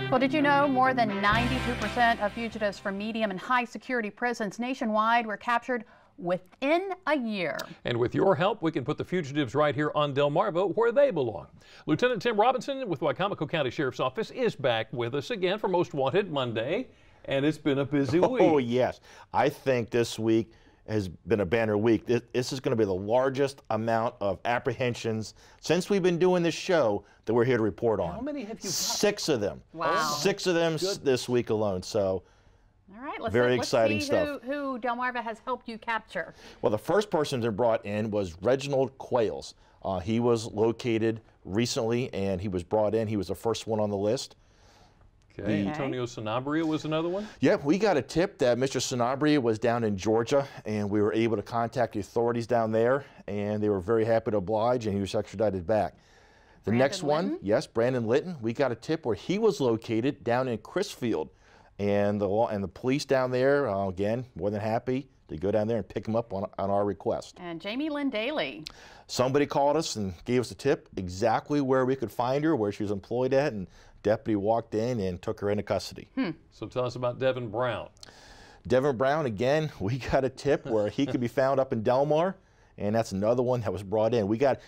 Well, did you know more than 92% of fugitives from medium and high security prisons nationwide were captured within a year? And with your help, we can put the fugitives right here on Delmarva where they belong. Lieutenant Tim Robinson with Wicomico County Sheriff's Office is back with us again for Most Wanted Monday, and it's been a busy week. Oh, yes. I think this week has been a banner week. This is going to be the largest amount of apprehensions since we've been doing this show that we're here to report on. How many have you got? 6 of them. Wow. 6 of them this week alone. So all right, let's exciting see stuff. who Delmarva has helped you capture. Well, the first person they brought in was Reginald Quayles. He was located recently and he was brought in. He was the first one on the list. Okay. Antonio Sanabria was another one? Yep, we got a tip that Mr. Sanabria was down in Georgia, and we were able to contact the authorities down there, and they were very happy to oblige, and he was extradited back. The next one, yes, Brandon Litton, we got a tip where he was located down in Crisfield, and the police down there, again, more than happy to go down there and pick him up on our request. And Jamie Lynn Daly. Somebody called us and gave us a tip exactly where we could find her, where she was employed at, and deputy walked in and took her into custody. So tell us about Devin Brown. Devin Brown, again, we got a tip where he could be found up in Delmar, and that's another one that was brought in. We got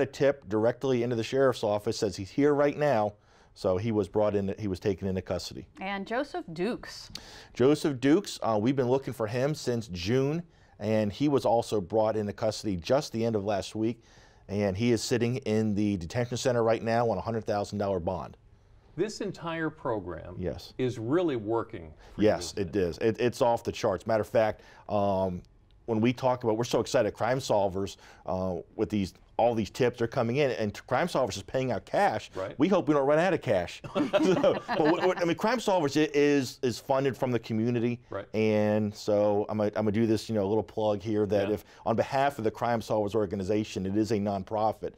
a tip directly into the sheriff's office, says he's here right now, so he was brought in, he was taken into custody. And Joseph Dukes. Joseph Dukes, we've been looking for him since June, and he was also brought into custody just the end of last week, and he is sitting in the detention center right now on a $100,000 bond. This entire program yes. is really working. Yes, it is. It's off the charts. Matter of fact, when we talk about, we're so excited, Crime Solvers, with all these tips are coming in, and Crime Solvers is paying out cash. Right. We hope we don't run out of cash. I mean, Crime Solvers is funded from the community, right. And so I'm gonna do this, a little plug here that if on behalf of the Crime Solvers organization, it is a nonprofit.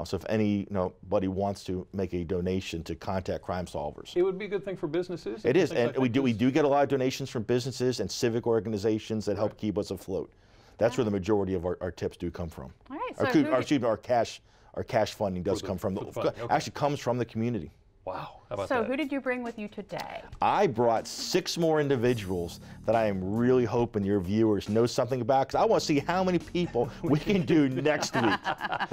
So if anybody wants to make a donation, to contact Crime Solvers. It would be a good thing for businesses. It is, and we do get a lot of donations from businesses and civic organizations that help keep us afloat. That's where the majority of our tips do come from. All right, so our cash funding does come from actually comes from the community. Wow, how about that? So who did you bring with you today? I brought 6 more individuals that I am really hoping your viewers know something about, because I want to see how many people we can do next week.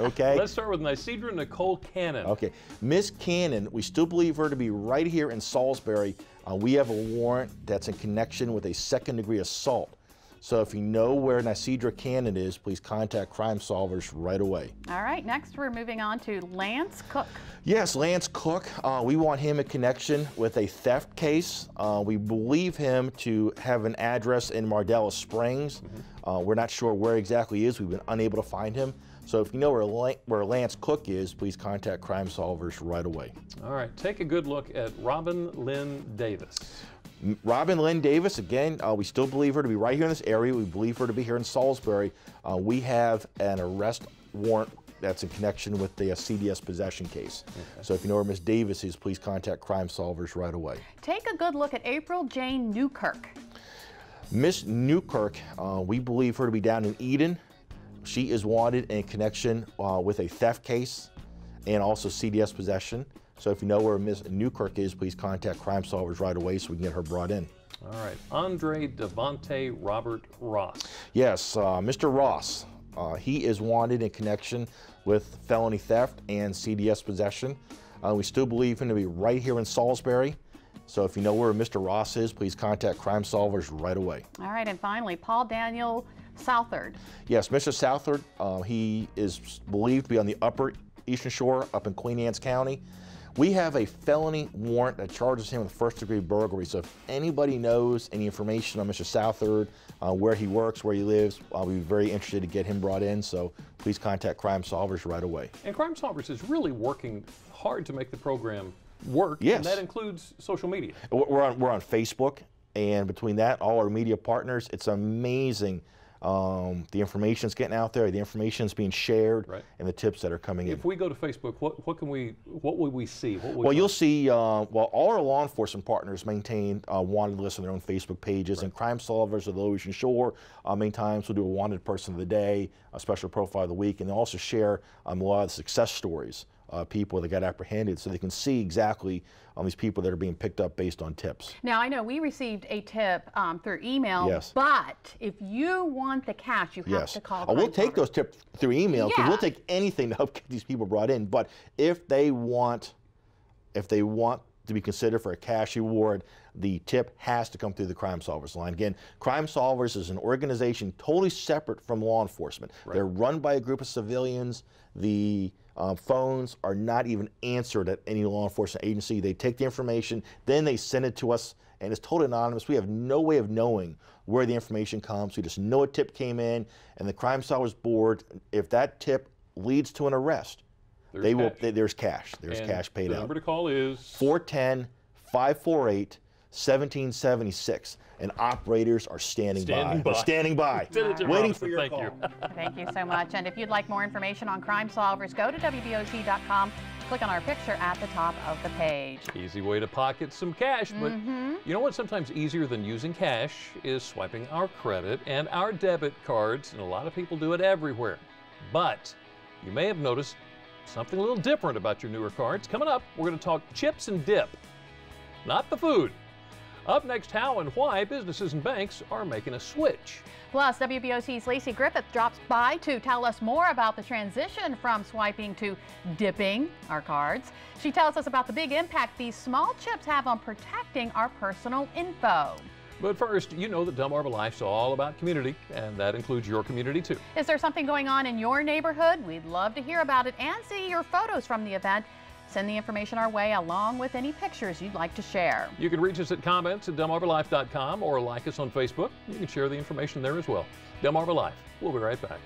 Okay. Let's start with Nisidra Nicole Cannon. Okay, Miss Cannon, we still believe her to be right here in Salisbury. We have a warrant that's in connection with a second-degree assault. So if you know where Nisidra Cannon is, please contact Crime Solvers right away. All right, next we're moving on to Lance Cook. Yes, Lance Cook. We want him in connection with a theft case. We believe him to have an address in Mardella Springs. We're not sure where exactly he is. We've been unable to find him. So if you know where Lance Cook is, please contact Crime Solvers right away. All right, take a good look at Robin Lynn Davis. Robin Lynn Davis, again, we still believe her to be right here in this area. We believe her to be here in Salisbury. We have an arrest warrant that's in connection with the CDS possession case. So if you know where Miss Davis is, please contact Crime Solvers right away. Take a good look at April Jane Newkirk. Miss Newkirk, we believe her to be down in Eden. She is wanted in connection with a theft case and also CDS possession. So if you know where Ms. Newkirk is, please contact Crime Solvers right away so we can get her brought in. All right, Andre Devonte Robert Ross. Yes, Mr. Ross, he is wanted in connection with felony theft and CDS possession. We still believe him to be right here in Salisbury. So if you know where Mr. Ross is, please contact Crime Solvers right away. All right, and finally, Paul Daniel Southard. Yes, Mr. Southard, he is believed to be on the upper Eastern Shore up in Queen Anne's County. We have a felony warrant that charges him with first-degree burglary. So if anybody knows any information on Mr. Southard, where he works, where he lives, I'll be very interested to get him brought in. So please contact Crime Solvers right away. And Crime Solvers is really working hard to make the program work. Yes. And that includes social media. We're on Facebook, and between that, all our media partners, it's amazing. The information's getting out there, the information's being shared, and the tips that are coming in. If we go to Facebook, what will we see? You'll see, all our law enforcement partners maintain wanted lists on their own Facebook pages, and Crime Solvers of the Lower Eastern Shore many times will do a wanted person of the day, a special profile of the week, and they also share a lot of success stories people that got apprehended, so they can see exactly these people that are being picked up based on tips. Now, I know we received a tip through email, Yes. but if you want the cash, you have to call. We'll take those tips through email, because Yeah. we'll take anything to help get these people brought in. But if they want to be considered for a cash reward, the tip has to come through the Crime Solvers line. Again, Crime Solvers is an organization totally separate from law enforcement. Right. They're run by a group of civilians. The phones are not even answered at any law enforcement agency. They take the information, then they send it to us, and it's totally anonymous. We have no way of knowing where the information comes. We just know a tip came in, and the Crime Solvers board, if that tip leads to an arrest, there's cash. There's cash paid the out. number to call is 410-548-1776, and operators are standing by. They're standing by, Lieutenant waiting Robinson, for your thank call. you. Thank you so much. And if you'd like more information on Crime Solvers, go to WBOZ.com. Click on our picture at the top of the page. Easy way to pocket some cash, but you know what's sometimes easier than using cash is swiping our credit and our debit cards, and a lot of people do it everywhere. But you may have noticed something a little different about your newer cards. Coming up, we're going to talk chips and dip, not the food. Up next, how and why businesses and banks are making a switch. Plus, WBOC's Lacey Griffith drops by to tell us more about the transition from swiping to dipping our cards. She tells us about the big impact these small chips have on protecting our personal info. But first, you know that Delmarva Life's all about community, and that includes your community too. Is there something going on in your neighborhood? We'd love to hear about it and see your photos from the event. Send the information our way along with any pictures you'd like to share. You can reach us at comments@delmarvalife.com or like us on Facebook. You can share the information there as well. Delmarva Life. We'll be right back.